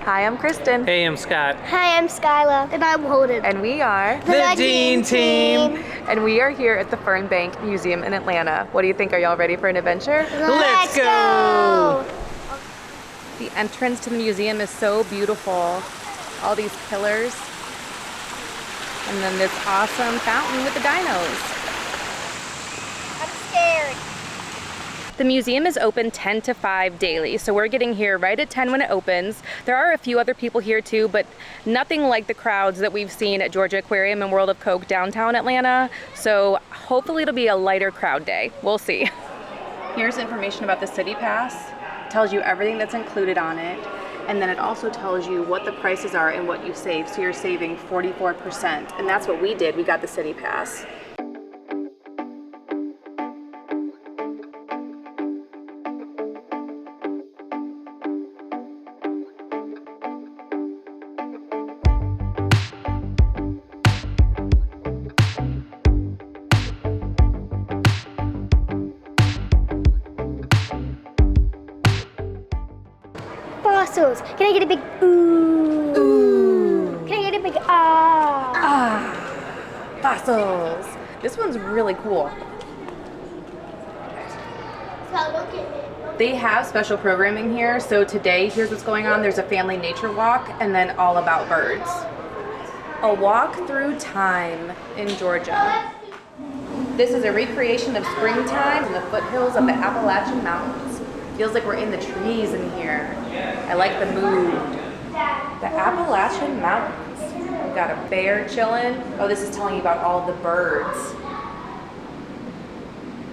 Hi, I'm Kristen. Hey, I'm Scott. Hi, I'm Skyla. And I'm Holden. And we are The Dean Team. And we are here at the Fernbank Museum in Atlanta. What do you think? Are y'all ready for an adventure? Let's go! The entrance to the museum is so beautiful. All these pillars. And then this awesome fountain with the dinos. I'm scared. The museum is open 10 to 5 daily, so we're getting here right at 10 when it opens. There are a few other people here too, but nothing like the crowds that we've seen at Georgia Aquarium and World of Coke downtown Atlanta. So hopefully it'll be a lighter crowd day. We'll see. Here's information about the CityPASS. It tells you everything that's included on it. And then it also tells you what the prices are and what you save. So you're saving 44%. And that's what we did. We got the CityPASS. Fossils. Can I get a big ooh? Ooh. Can I get a big ah? Ah, fossils. This one's really cool. They have special programming here. So today, here's what's going on. There's a family nature walk and then all about birds. A walk through time in Georgia. This is a recreation of springtime in the foothills of the Appalachian Mountains. Feels like we're in the trees in here. I like the mood. The Appalachian Mountains. We've got a bear chilling. Oh, this is telling you about all the birds.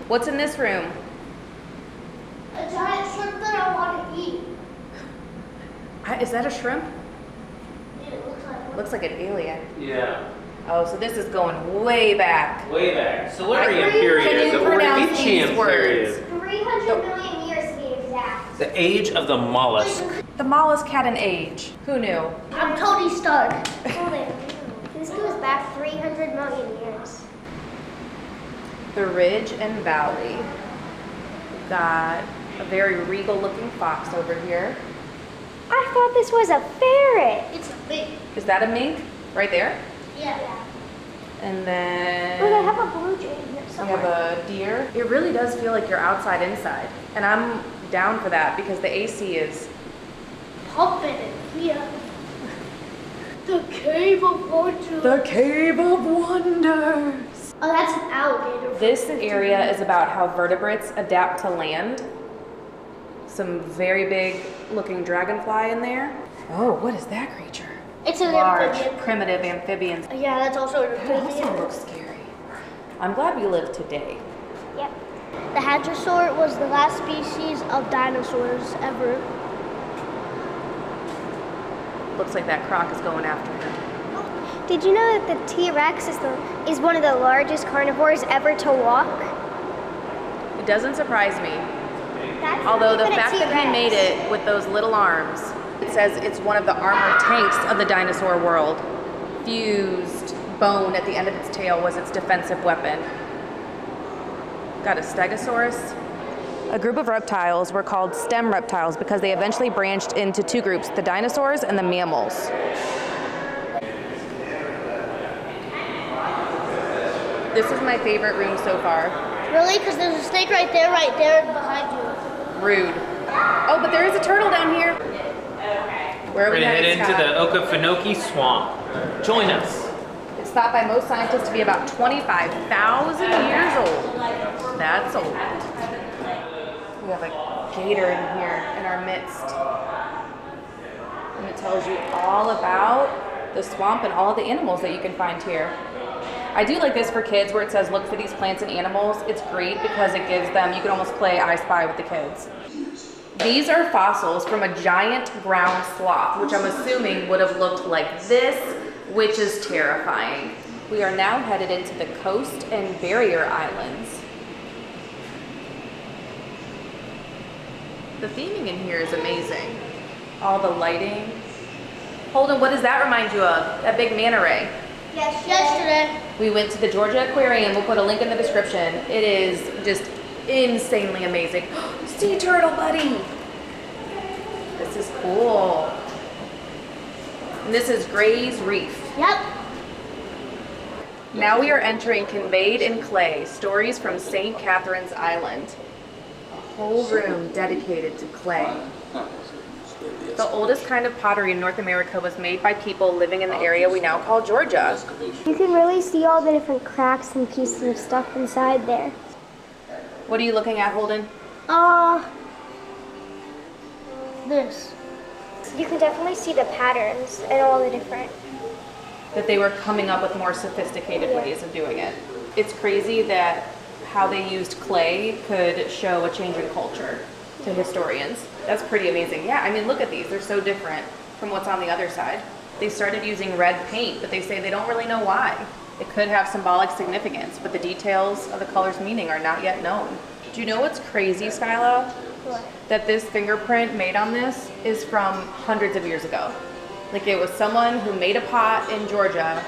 What's in this room? A giant shrimp that I want to eat. Is that a shrimp? Yeah, it looks like one. Looks like an alien. Yeah. Oh, so this is going way back. Way back. Silurian Can period. you The pronounce these Ordovician words? period. 300 million years to be exact. The age of the mollusk. The mollusk had an age. Who knew? I'm Tony Stark. Hold it. This goes back 300 million years. The ridge and valley. We've got a very regal looking fox over here. I thought this was a ferret. It's a big. Is that a mink? Right there? Yeah. And then Look, I have a blue jay here we somewhere. have a deer. It really does feel like you're outside inside. And I'm down for that because the AC is Pumping it here. The Cave of Wonders. the Cave of Wonders. Oh, that's an alligator. This area is about how vertebrates adapt to land. Some very big looking dragonfly in there. Oh, what is that creature? It's an Large, amphibian. primitive amphibians. Yeah, that's also an That also amphibian. looks scary. I'm glad we live today. Yep. The hadrosaur was the last species of dinosaurs ever. Looks like that croc is going after him. Did you know that the T-Rex is one of the largest carnivores ever to walk? It doesn't surprise me. That's Although the not even a fact that he T-Rex. made it with those little arms, it says it's one of the armored tanks of the dinosaur world. Fused bone at the end of its tail was its defensive weapon. Got a stegosaurus. A group of reptiles were called stem reptiles because they eventually branched into two groups, the dinosaurs and the mammals. This is my favorite room so far. Really? Because there's a snake right there, behind you. Rude. Oh, but there is a turtle down here. Where are We're we gonna head headed, into Scott? the Okefenokee Swamp. Join us. It's thought by most scientists to be about 25,000 years old. That's old. We have a gator in here in our midst. And it tells you all about the swamp and all the animals that you can find here. I do like this for kids where it says look for these plants and animals. It's great because it gives them, you can almost play I Spy with the kids. These are fossils from a giant ground sloth, which I'm assuming would have looked like this, which is terrifying. We are now headed into the coast and barrier islands. The theming in here is amazing. All the lighting. Holden, what does that remind you of? That big manta ray. Yesterday. We went to the Georgia Aquarium. We'll put a link in the description. It is just insanely amazing. Sea turtle, buddy. This is cool. And this is Gray's Reef. Yep. Now we are entering Conveyed in Clay, Stories from St. Catherine's Island. A whole room dedicated to clay. The oldest kind of pottery in North America was made by people living in the area we now call Georgia. You can really see all the different cracks and pieces of stuff inside there. What are you looking at, Holden? This. You can definitely see the patterns and all the different. That they were coming up with more sophisticated ways of doing it. It's crazy that how they used clay could show a change in culture to historians. That's pretty amazing. Yeah, I mean, look at these. They're so different from what's on the other side. They started using red paint, but they say they don't really know why. It could have symbolic significance, but the details of the color's meaning are not yet known. Do you know what's crazy, Skyla? What? That this fingerprint made on this is from hundreds of years ago. Like it was someone who made a pot in Georgia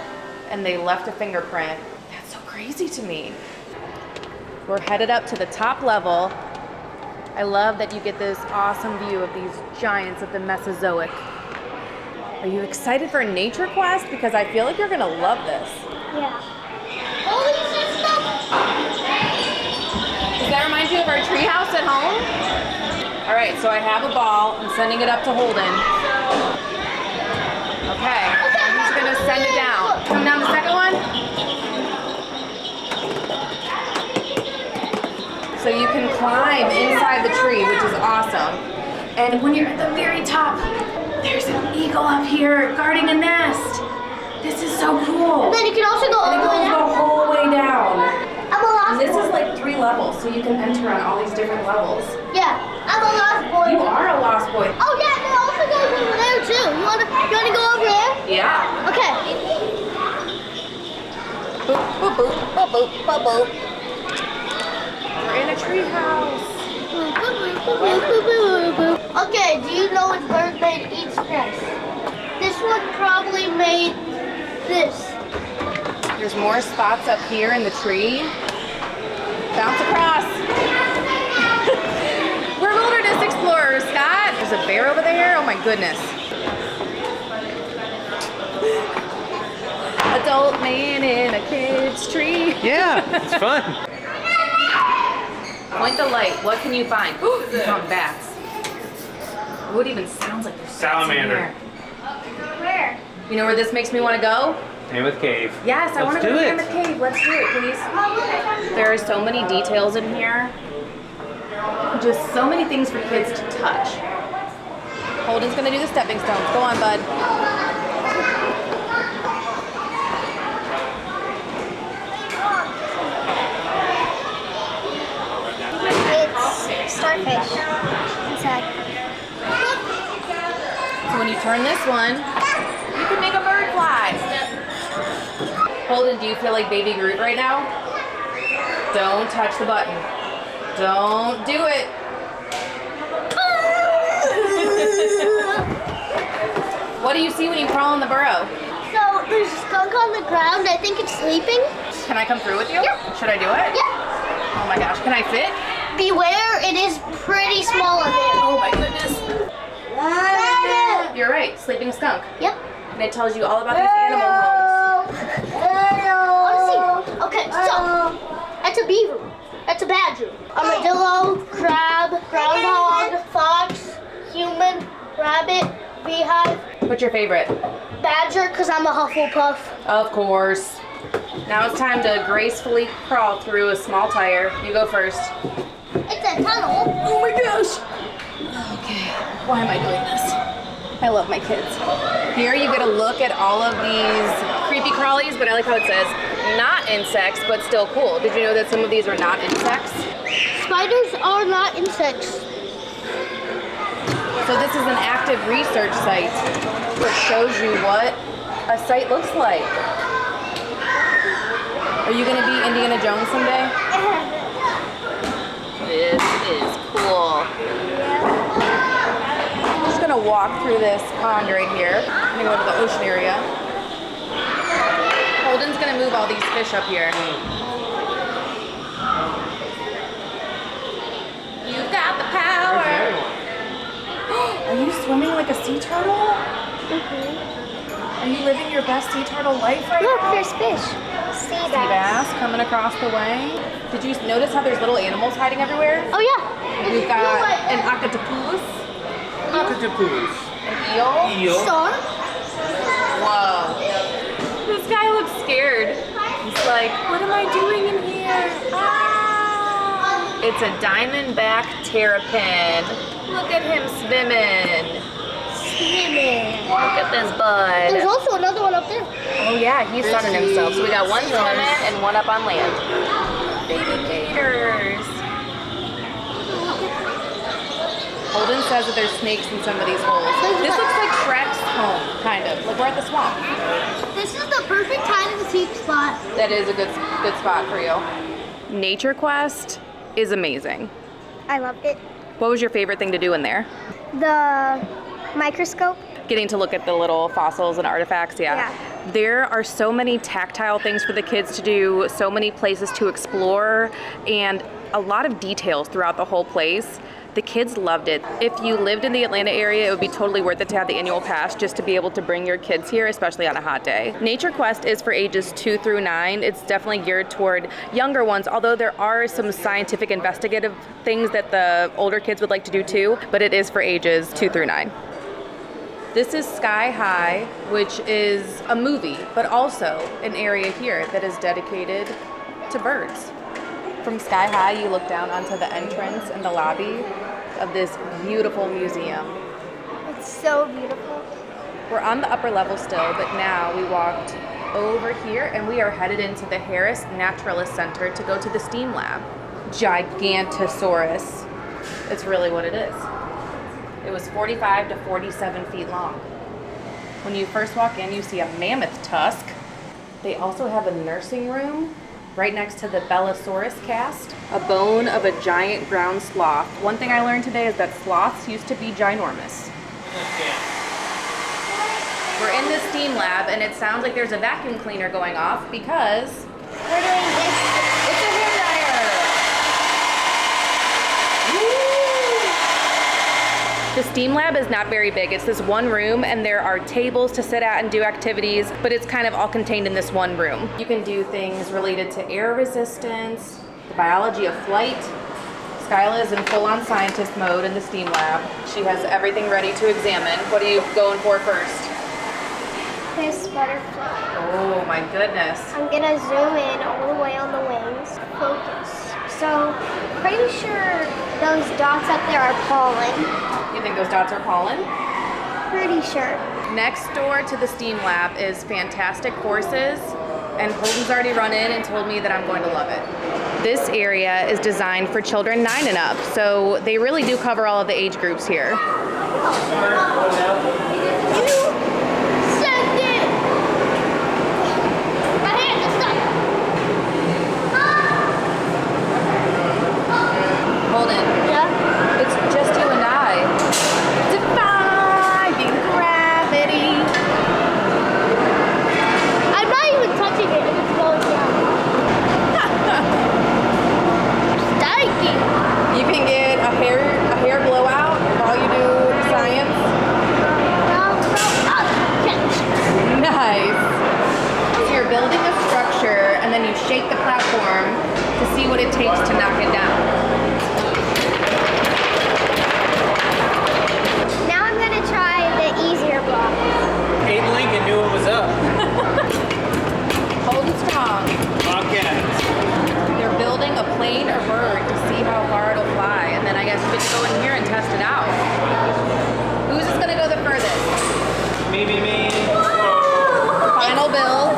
and they left a fingerprint. That's so crazy to me. We're headed up to the top level. I love that you get this awesome view of these giants of the Mesozoic. Are you excited for NatureQuest? Because I feel like you're gonna love this. Yeah. Holy system! Does that remind you of our treehouse at home? All right, so I have a ball. I'm sending it up to Holden. Okay, he's gonna send it down. Come down the second one. So you can climb inside the tree, which is awesome. And when you're at the very top, there's an eagle up here guarding a nest. This is so cool. And then you can also go all And the way it goes down. the whole way down. I'm a lost And this boy. is like 3 levels, so you can enter on all these different levels. Yeah, I'm a lost boy. You are a lost boy. Oh yeah, and it also goes over there too. You wanna go over there? Yeah. Okay. Boop, boop, boop. Boop, boop, boop, boop. We're in a tree house. Okay, do you know which bird made each nest? This one probably made this. There's more spots up here in the tree. Bounce across. We're wilderness explorers, Scott. There's a bear over there. Oh my goodness. Adult man in a kid's tree. Yeah, it's fun. Point the light. What can you find? Ooh, you found bats. What even sounds like there's bats in Salamander. here? Where? You know where this makes me want to go? Mammoth Cave. Yes, I want to Let's go to do it. Mammoth Cave. Let's do it, please. Oh, look, I found it. There are so many details in here. Just so many things for kids to touch. Holden's gonna do the stepping stones. Go on, bud. It's starfish inside. So when you turn this one, you can make a bird fly. Holden, do you feel like Baby Groot right now? Don't touch the button. Don't do it. What do you see when you crawl in the burrow? So there's a skunk on the ground. I think it's sleeping. Can I come through with you? Yeah. Should I do it? Yeah. Oh my gosh, can I fit? Beware, it is pretty small in there. Oh my goodness. You're right, sleeping skunk. Yep. And it tells you all about these animal homes. Let's see. Okay, so that's a beaver. That's a badger. Armadillo, crab, groundhog, fox, human, rabbit, beehive, What's your favorite? badger, because I'm a Hufflepuff. Of course. Now it's time to gracefully crawl through a small tire. You go first. It's a tunnel. Oh my gosh. Okay, why am I doing this? I love my kids. Here you get a look at all of these creepy crawlies, but I like how it says not insects, but still cool. Did you know that some of these are not insects? Spiders are not insects. So this is an active research site that shows you what a site looks like. Are you gonna be Indiana Jones someday? This is cool. I'm just gonna walk through this pond right here. I'm gonna go to the ocean area. Holden's gonna move all these fish up here. You've got the power. Are you swimming like a sea turtle? Are you living your best sea turtle life right Look, now? there's fish. Sea Sea bass. bass coming across the way. Did you notice how there's little animals hiding everywhere? Oh yeah. We've got an octopus, Octopus. an eel. Star. Whoa. This guy looks scared. He's like, what am I doing in here? Ah. It's a diamondback terrapin. Look at him swimming. Look at this bud. There's also another one up there. Oh yeah, he's sunning himself. So we got one swimming and one up on land. Baby gators. Holden says that there's snakes in some of these holes. This looks like Shrek's home, kind of. Like we're at the swamp. This is the perfect hide and seek spot. That is a good spot for you. NatureQuest is amazing. I loved it. What was your favorite thing to do in there? The microscope. Getting to look at the little fossils and artifacts, yeah. There are so many tactile things for the kids to do, so many places to explore, and a lot of details throughout the whole place. The kids loved it. If you lived in the Atlanta area, it would be totally worth it to have the annual pass just to be able to bring your kids here, especially on a hot day. NatureQuest is for ages 2 through 9. It's definitely geared toward younger ones, although there are some scientific investigative things that the older kids would like to do too, but it is for ages 2 through 9. This is Sky High, which is a movie, but also an area here that is dedicated to birds. From Sky High, you look down onto the entrance and the lobby of this beautiful museum. It's so beautiful. We're on the upper level still, but now we walked over here and we are headed into the Harris Naturalist Center to go to the STEAM lab. Gigantosaurus. It's really what it is. It was 45 to 47 feet long. When you first walk in, you see a mammoth tusk. They also have a nursing room right next to the Bellosaurus cast, a bone of a giant ground sloth. One thing I learned today is that sloths used to be ginormous. We're in the STEAM lab and it sounds like there's a vacuum cleaner going off because We're doing this. it's a hair dryer. The STEAM lab is not very big. It's this one room and there are tables to sit at and do activities, but it's kind of all contained in this one room. You can do things related to air resistance, the biology of flight. Skyla is in full-on scientist mode in the STEAM lab. She has everything ready to examine. What are you going for first? This butterfly. Oh my goodness. I'm gonna zoom in all the way on the wings. Focus. So, pretty sure those dots up there are pollen. You think those dots are pollen? Pretty sure. Next door to the STEAM lab is Fantastic Forces, and Holden's already run in and told me that I'm going to love it. This area is designed for children 9 and up, so they really do cover all of the age groups here. You sent it! My hand is stuck. Holden, Yeah? it's just you and I. Defying gravity. I'm not even touching it if it's going down. Spiky! You can get a hair blowout while you do science. Nice. So you're building a structure and then you shake the platform to see what it takes to knock it down. Now I'm gonna try the easier block. Abe Lincoln knew what was up. Holding strong. Bobcats. They're building a plane or bird to see how far it'll fly, and then I guess we can go in here and test it out. Who's just gonna go the furthest? Me. Final build.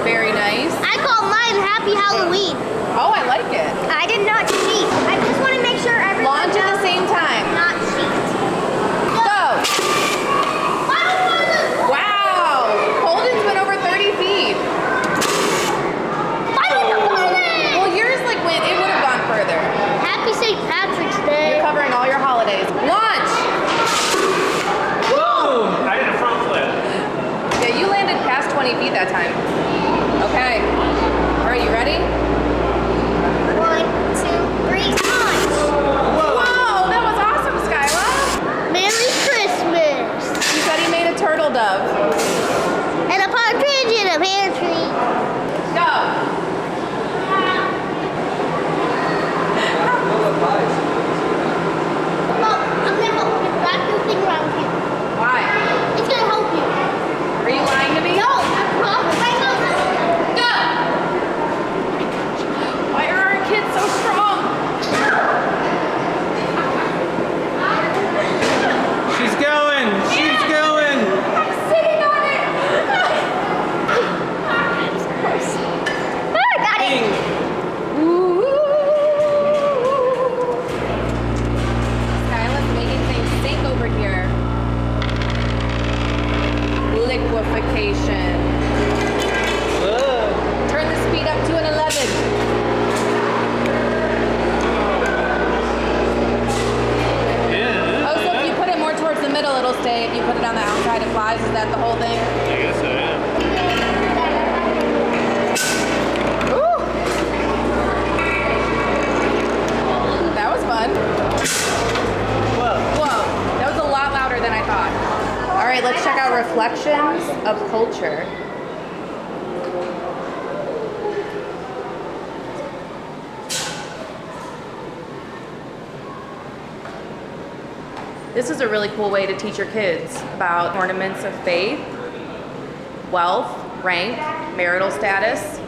Very nice. I call mine Happy Halloween. Oh, I like it. I did not cheat. I just want to make sure everyone Launch at the same time. not cheat. Go! Wow! Holden's been over 30 feet. Well, yours went, it would have gone further. Happy St. Patrick's Day. You're covering all your holidays. Launch! Boom! I did a front flip. Yeah, you landed past 20 feet that time. Okay. All right, you ready? 1, 2, 3, launch! Whoa, that was awesome, Skyla. Merry Christmas! He said he made a turtle dove. the pantry. Go. Mom, I'm gonna help you. Wrap your thing around here. Why? It's gonna help you. Are you lying to me? No, I promise. I know. Go. Why are our kids so strong? She's going. She's going. I'm sitting on it. Oh, I got it. Ding. Skyla's making things sink over here. Liquefaction. Whoa. Turn the speed up to an 11. Yeah. Oh, so if you put it more towards the middle, it'll stay. If you put it on the outside, it flies. Is that the whole thing? I guess so, yeah. Ooh. That was fun. Whoa. Whoa, that was a lot louder than I thought. All right, let's check out Reflections of Culture. This is a really cool way to teach your kids about ornaments of faith, wealth, rank, marital status,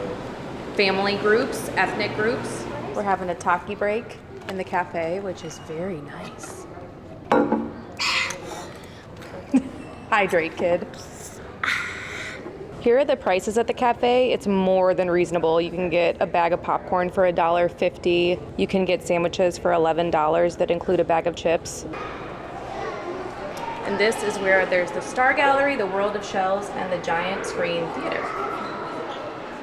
family groups, ethnic groups. We're having a taki break in the cafe, which is very nice. Hydrate, kid. Here are the prices at the cafe. It's more than reasonable. You can get a bag of popcorn for $1.50. You can get sandwiches for $11 that include a bag of chips. And this is where there's the Star Gallery, the World of Shells, and the Giant Screen Theater.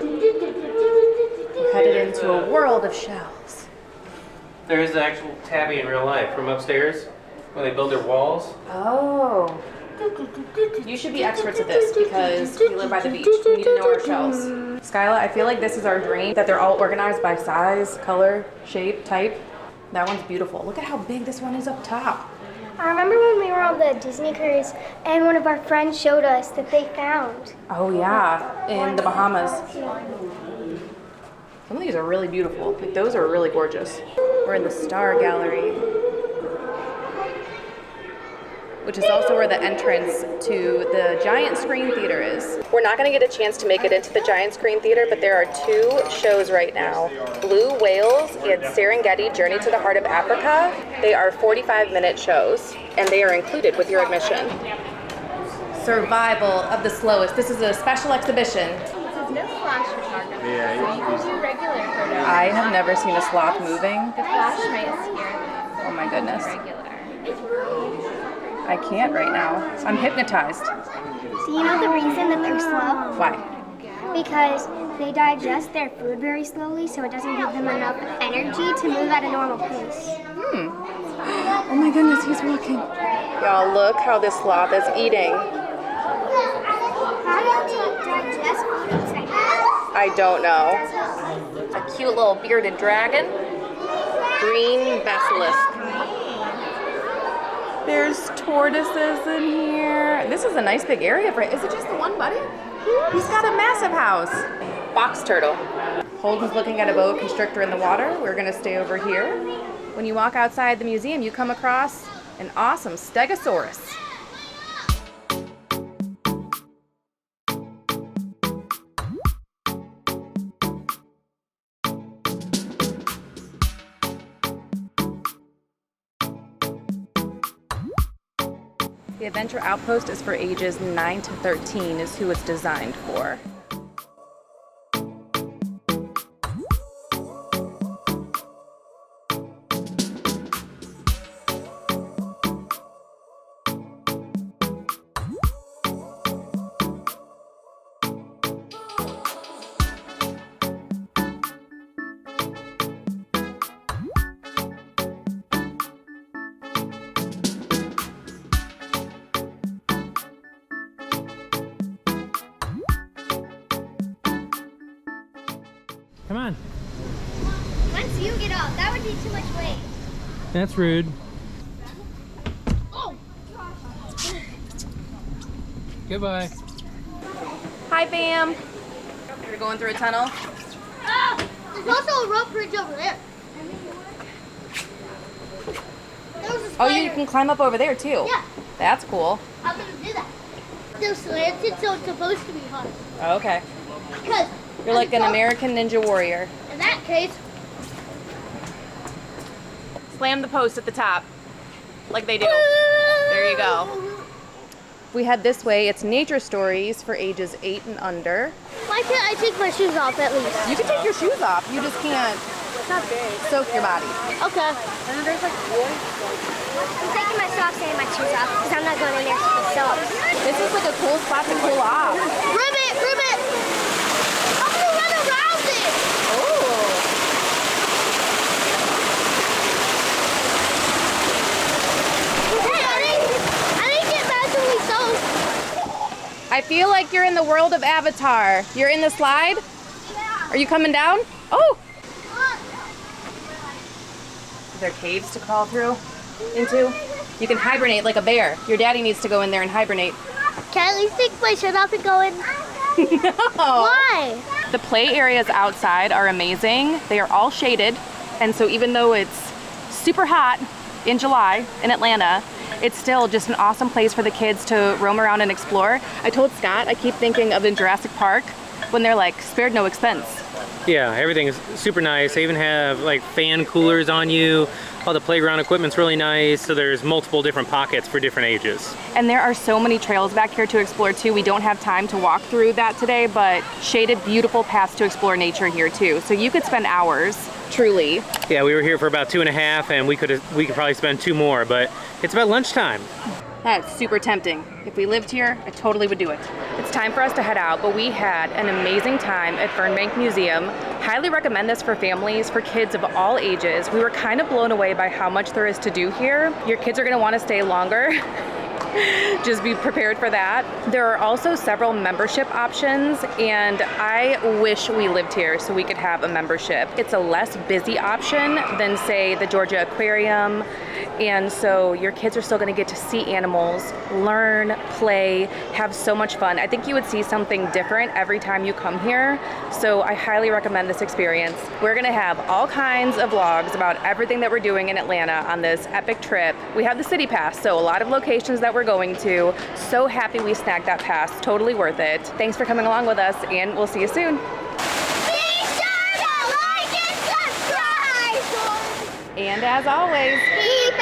We're headed into a world of shells. There is the actual tabby in real life from upstairs when they build their walls. Oh. You should be experts at this because we live by the beach. We need to know our shells. Skyla, I feel like this is our dream, that they're all organized by size, color, shape, type. That one's beautiful. Look at how big this one is up top. I remember when we were on the Disney cruise and one of our friends showed us that they found. Oh yeah, in the Bahamas. Some of these are really beautiful. Like those are really gorgeous. We're in the Star Gallery, which is also where the entrance to the Giant Screen Theater is. We're not gonna get a chance to make it into the Giant Screen Theater, but there are 2 shows right now. Blue Whales and Serengeti Journey to the Heart of Africa. They are 45-minute shows, and they are included with your admission. Survival of the Slowest. This is a special exhibition. There's no flash photography, so you can do regular photos. I have never seen a sloth moving. The flash might scare them. Oh my goodness. Regular. I can't right now. I'm hypnotized. Do you know the reason that they're slow? Why? Because they digest their food very slowly, so it doesn't give them enough energy to move at a normal pace. Oh my goodness, he's walking. Y'all, look how this sloth is eating. How do you digest food inside? I don't know. A cute little bearded dragon. Green basilisk. There's tortoises in here. This is a nice big area for it. Is it just the one buddy? He's got a massive house. Box turtle. Holden's looking at a boa constrictor in the water. We're gonna stay over here. When you walk outside the museum, you come across an awesome stegosaurus. The Adventure Outpost is for ages 9 to 13 is who it's designed for. Come on. Once you get off, that would be too much weight. That's rude. Oh! Goodbye. Hi, Bam. You're going through a tunnel? There's also a rope bridge over there. There was a Oh, spider. you can climb up over there too. Yeah. That's cool. I'm gonna do that. They're slanted, so it's supposed to be hard. Okay. Because You're like an American Ninja Warrior. in that case, Slam the post at the top, like they do. There you go. If we head this way, it's nature stories for ages 8 and under. why can't I take my shoes off at least? You can take your shoes off. You just can't soak your body. Okay. And then there's like wood. I'm taking my socks and my shoes off because I'm not going in there for the soaps. This is like a cool spot to cool off. Ribbit, ribbit. I'm gonna run around it. Oh. Hey, I didn't get magically soaked. I feel like you're in the world of Avatar. You're in the slide? Yeah. Are you coming down? Oh! Are there caves to crawl through into? You can hibernate like a bear. Your daddy needs to go in there and hibernate. Can I at least take my shirt off and go in? No. Why? The play areas outside are amazing. They are all shaded. And so even though it's super hot in July in Atlanta, it's still just an awesome place for the kids to roam around and explore. I told Scott, I keep thinking of in Jurassic Park when they're like spared no expense. Yeah, everything is super nice. They even have like fan coolers on you. All the playground equipment's really nice. So there's multiple different pockets for different ages. And there are so many trails back here to explore too. We don't have time to walk through that today, but shaded, beautiful paths to explore nature here too. So you could spend hours, truly. Yeah, we were here for about 2.5 and we could probably spend 2 more, but it's about lunchtime. That's super tempting. If we lived here, I totally would do it. It's time for us to head out, but we had an amazing time at Fernbank Museum. Highly recommend this for families, for kids of all ages. We were kind of blown away by how much there is to do here. Your kids are gonna wanna stay longer. Just be prepared for that. There are also several membership options, and I wish we lived here so we could have a membership. It's a less busy option than, say, the Georgia Aquarium, and so your kids are still gonna get to see animals, learn, play, have so much fun. I think you would see something different every time you come here, so I highly recommend this experience. We're gonna have all kinds of vlogs about everything that we're doing in Atlanta on this epic trip. We have the CityPASS, so a lot of locations that we're going to. So happy we snagged that pass. Totally worth it. Thanks for coming along with us, and we'll see you soon. Be sure to like and subscribe. And as always, Keep